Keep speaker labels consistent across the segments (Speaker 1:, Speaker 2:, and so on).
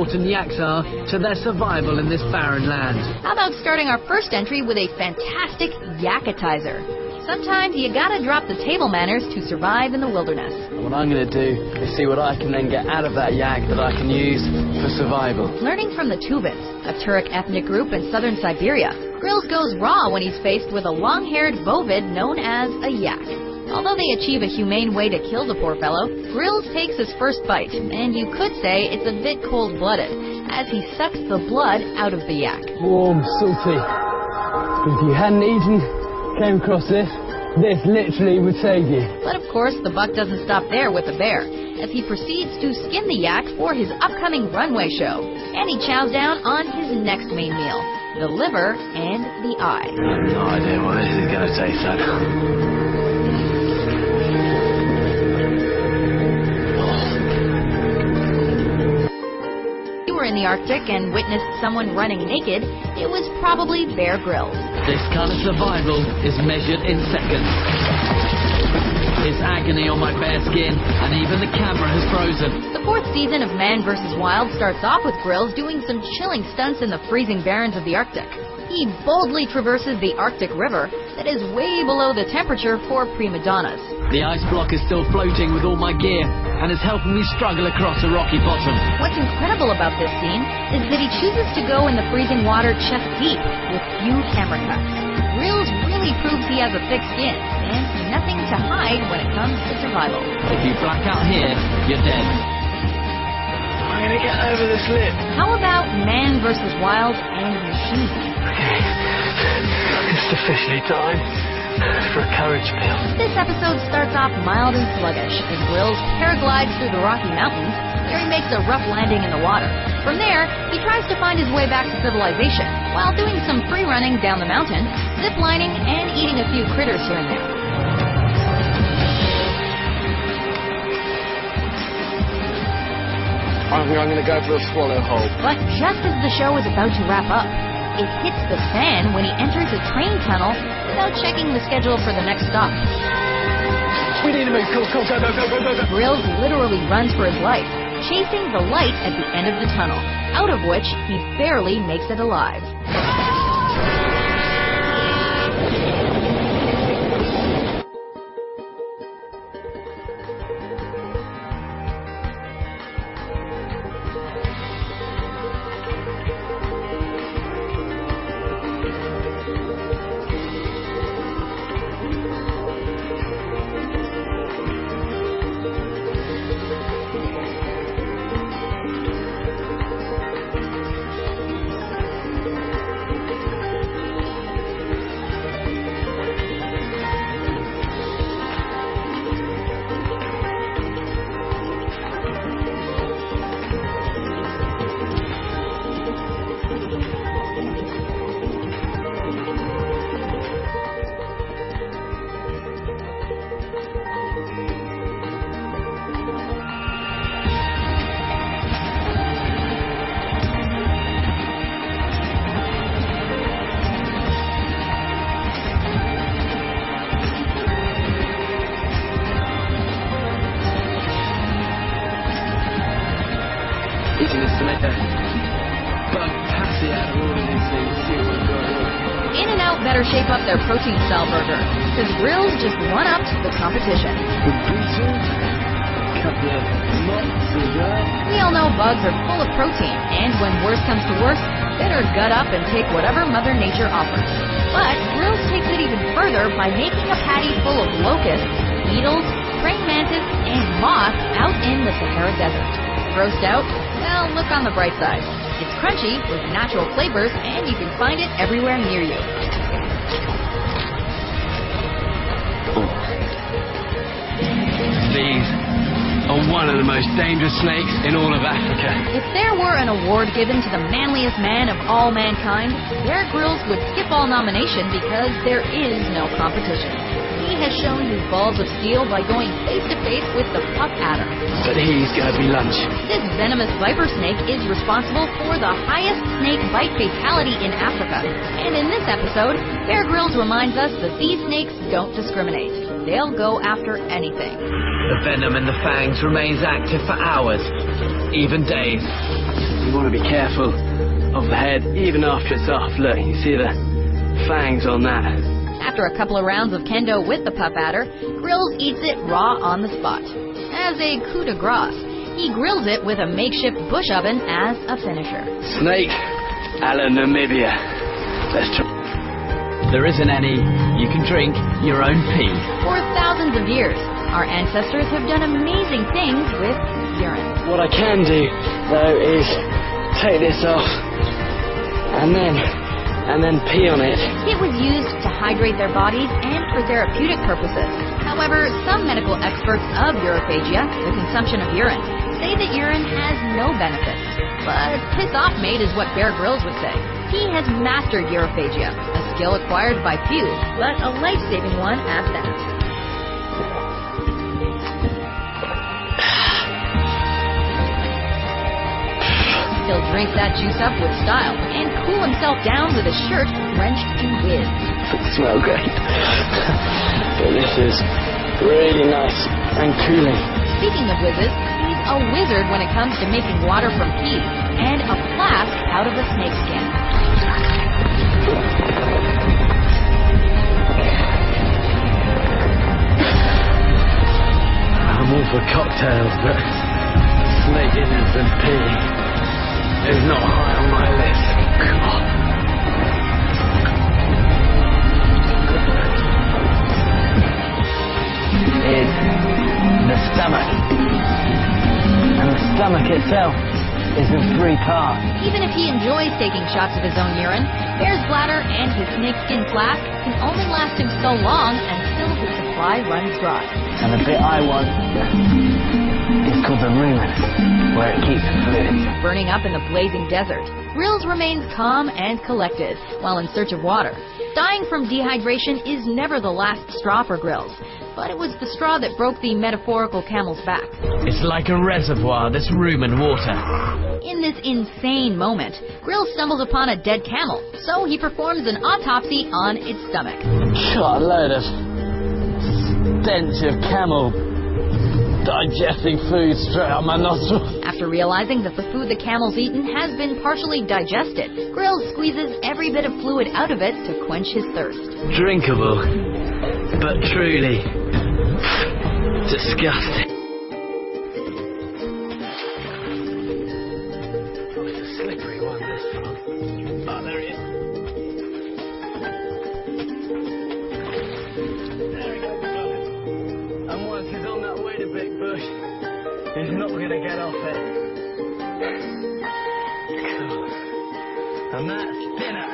Speaker 1: important yaks are to their survival in this barren land.
Speaker 2: How about starting our first entry with a fantastic yakatizer? Sometimes you gotta drop the table manners to survive in the wilderness.
Speaker 1: What I'm going to do is see what I can then get out of that yak that I can use for survival.
Speaker 2: Learning from the Tuvans, a Turek ethnic group in southern Siberia, Grylls goes raw when he's faced with a long-haired bovid known as a yak. Although they achieve a humane way to kill the poor fellow, Grylls takes his first bite, and you could say it's a bit cold-blooded, as he sucks the blood out of the yak.
Speaker 1: Warm, salty. If you hadn't even came across this literally would save you.
Speaker 2: But of course, the buck doesn't stop there with the bear, as he proceeds to skin the yak for his upcoming runway show. And he chows down on his next main meal, the liver and the eye.
Speaker 1: I have no idea what this is going to taste like.
Speaker 2: In the Arctic and witnessed someone running naked, it was probably Bear Grylls.
Speaker 1: This kind of survival is measured in seconds. It's agony on my bare skin, and even the camera has frozen.
Speaker 2: The fourth season of Man vs. Wild starts off with Grylls doing some chilling stunts in the freezing barrens of the Arctic. He boldly traverses the Arctic River that is way below the temperature for prima donnas.
Speaker 1: The ice block is still floating with all my gear and is helping me struggle across a rocky bottom.
Speaker 2: What's incredible about this scene is that he chooses to go in the freezing water chest deep with few camera cuts. Grylls really proves he has a thick skin and nothing to hide when it comes to survival.
Speaker 1: If you black out here, you're dead. I'm gonna get over this lip.
Speaker 2: How about Man vs. Wild and Machine?
Speaker 1: Okay, it's officially time for a courage pill.
Speaker 2: This episode starts off mild and sluggish as Grylls paraglides through the Rocky Mountains, where he makes a rough landing in the water. From there, he tries to find his way back to civilization, while doing some free running down the mountain, zip lining, and eating a few critters here and there.
Speaker 1: I think I'm going to go for a swallow hole.
Speaker 2: But just as the show is about to wrap up, it hits the fan when he enters a train tunnel without checking the schedule for the next stop.
Speaker 1: We need to move. Go, go, go, go, go, go, go.
Speaker 2: Grylls literally runs for his life, chasing the light at the end of the tunnel, out of which he barely makes it alive. In-N-Out better shape up their protein style burger, because Grylls just one-upped the competition. We all know bugs are full of protein, and when worse comes to worse, better gut up and take whatever Mother Nature offers. But Grylls takes it even further by making a patty full of locusts, beetles, praying mantis, and moths out in the Sahara Desert. Grossed out? Well, look on the bright side. It's crunchy with natural flavors, and you can find it everywhere near you.
Speaker 1: These are one of the most dangerous snakes in all of Africa.
Speaker 2: If there were an award given to the manliest man of all mankind, Bear Grylls would skip all nomination because there is no competition. He has shown his balls of steel by going face-to-face with the puck adder.
Speaker 1: But he's gonna be lunch.
Speaker 2: This venomous viper snake is responsible for the highest snake bite fatality in Africa. And in this episode, Bear Grylls reminds us that these snakes don't discriminate. They'll go after anything.
Speaker 1: The venom in the fangs remains active for hours, even days.
Speaker 3: You want to be careful of the head even after it's off. Look, you see the fangs on that.
Speaker 2: After a couple of rounds of kendo with the puff adder, Grills eats it raw on the spot. As a coup de grace, he grills it with a makeshift bush oven as a finisher.
Speaker 3: Snake a la Namibia. Let's try.
Speaker 1: There isn't any. You can drink your own pee.
Speaker 2: For thousands of years, our ancestors have done amazing things with urine.
Speaker 3: What I can do, though, is take this off and then pee on it.
Speaker 2: It was used to hydrate their bodies and for therapeutic purposes. However, some medical experts of urophagia, the consumption of urine, say that urine has no benefits. But piss off mate is what Bear Grylls would say. He has mastered urophagia, a skill acquired by few, but a life-saving one at that. He'll drink that juice up with style and cool himself down with a shirt drenched in whiz.
Speaker 3: It smells great. But this is really nice and cooling.
Speaker 2: Speaking of whizzes, he's a wizard when it comes to making water from pee and a flask out of a snake skin.
Speaker 3: I'm all for cocktails, but snake innards and pee is not high on my list. God. Is the stomach. And the stomach itself is in 3 parts.
Speaker 2: Even if he enjoys taking shots of his own urine, Bear's bladder and his snakeskin flask can only last him so long until his supply runs dry.
Speaker 3: And the bit I want is called the rumen, where it keeps the fluids.
Speaker 2: Burning up in the blazing desert, Grills remains calm and collected while in search of water. Dying from dehydration is never the last straw for Grills, but it was the straw that broke the metaphorical camel's back.
Speaker 1: It's like a reservoir, this rumen water.
Speaker 2: In this insane moment, Grills stumbles upon a dead camel, so he performs an autopsy on its stomach.
Speaker 3: Got a load of stench of camel digesting food straight out my nostrils.
Speaker 2: After realizing that the food the camel's eaten has been partially digested, Grills squeezes every bit of fluid out of it to quench his thirst.
Speaker 3: Drinkable, but truly disgusting. Oh, it's a slippery one, this frog. Oh, there he is. There he goes. And once he's on that Weetabix bush, he's not going to get off it. Cool. And that's dinner.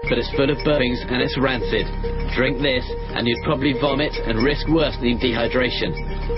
Speaker 1: But it's full of bones and it's rancid. Drink this and you'd probably vomit and risk worsening dehydration.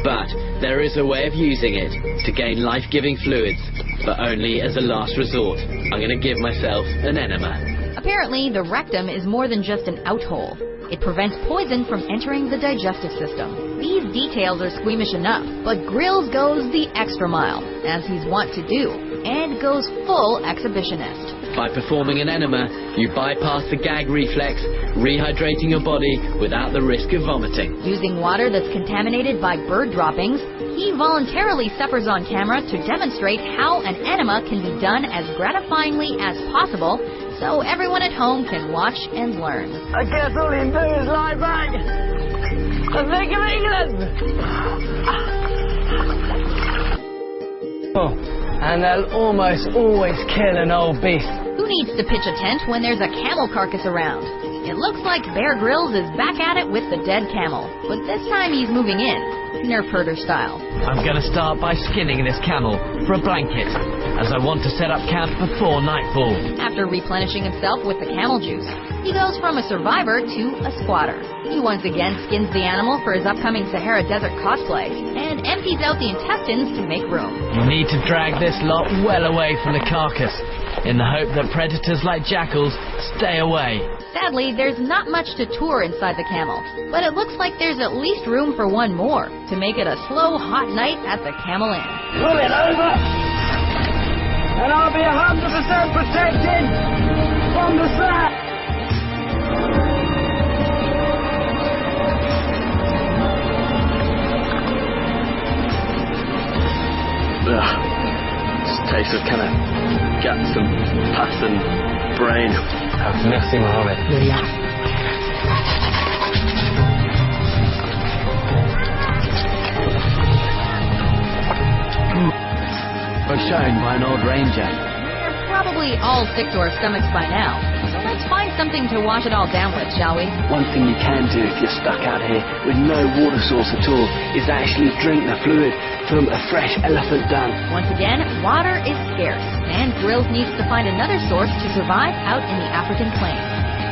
Speaker 1: But there is a way of using it to gain life-giving fluids. but only as a last resort. I'm going to give myself an enema.
Speaker 2: Apparently, the rectum is more than just an outhole. It prevents poison from entering the digestive system. These details are squeamish enough, but Grylls goes the extra mile, as he's wont to do, and goes full exhibitionist.
Speaker 1: By performing an enema, you bypass the gag reflex, rehydrating your body without the risk of vomiting.
Speaker 2: Using water that's contaminated by bird droppings, he voluntarily suffers on camera to demonstrate how an enema can be done as gratifyingly as possible, so everyone at home can watch and learn.
Speaker 3: I guess all you do is lie back and think of England. Oh, and they'll almost always kill an old beast.
Speaker 2: Who needs to pitch a tent when there's a camel carcass around? It looks like Bear Grylls is back at it with the dead camel, but this time he's moving in, Nerf herder style.
Speaker 1: I'm going to start by skinning this camel for a blanket, as I want to set up camp before nightfall.
Speaker 2: After replenishing himself with the camel juice, he goes from a survivor to a squatter. He once again skins the animal for his upcoming Sahara Desert cosplay, and empties out the intestines to make room.
Speaker 1: You need to drag this lot well away from the carcass, in the hope that predators like jackals stay away.
Speaker 2: Sadly, there's not much to tour inside the camel, but it looks like there's at least room for one more, to make it a slow, hot night at the Camel Inn.
Speaker 3: Pull it over, and I'll be 100% protected from the sun.
Speaker 4: This tastes of kind of guts and pus and brain.
Speaker 3: Merci, Mohammed.
Speaker 1: Was shown by an old ranger.
Speaker 2: We're probably all sick to our stomachs by now, so let's find something to wash it all down with, shall we?
Speaker 4: One thing you can do if you're stuck out here with no water source at all is actually drink the fluid from a fresh elephant dung.
Speaker 2: Once again, water is scarce, and Grylls needs to find another source to survive out in the African plains.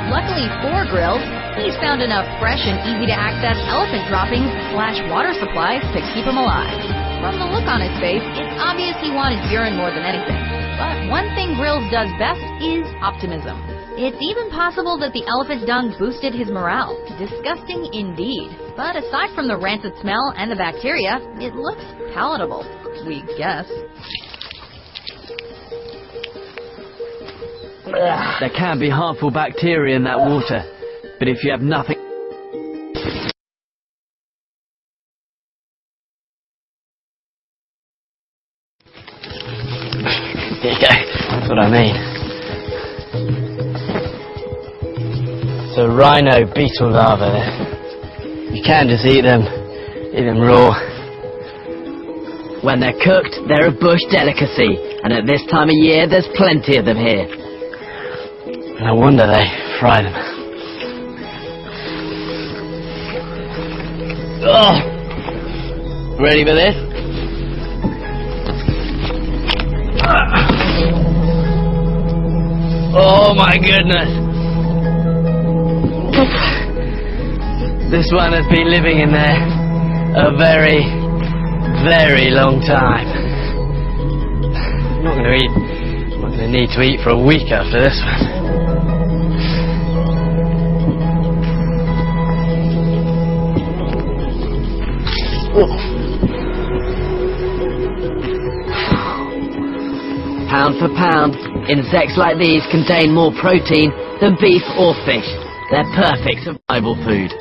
Speaker 2: Luckily for Grylls, he's found enough fresh and easy-to-access elephant droppings / water supplies to keep him alive. From the look on his face, it's obvious he wanted urine more than anything. But one thing Grylls does best is optimism. It's even possible that the elephant dung boosted his morale. Disgusting indeed. But aside from the rancid smell and the bacteria, it looks palatable, we guess.
Speaker 1: There can be harmful bacteria in that water, but if you have nothing...
Speaker 3: There you go, that's what I mean. It's a rhino beetle larva there. You can just eat them raw.
Speaker 1: When they're cooked, they're a bush delicacy, and at this time of year, there's plenty of them here.
Speaker 3: No wonder they fry them. Oh! Ready for this? Oh my goodness! This one has been living in there a very, very long time. I'm not going to need to eat for a week after this one.
Speaker 1: Pound for pound, insects like these contain more protein than beef or fish. They're perfect survival food.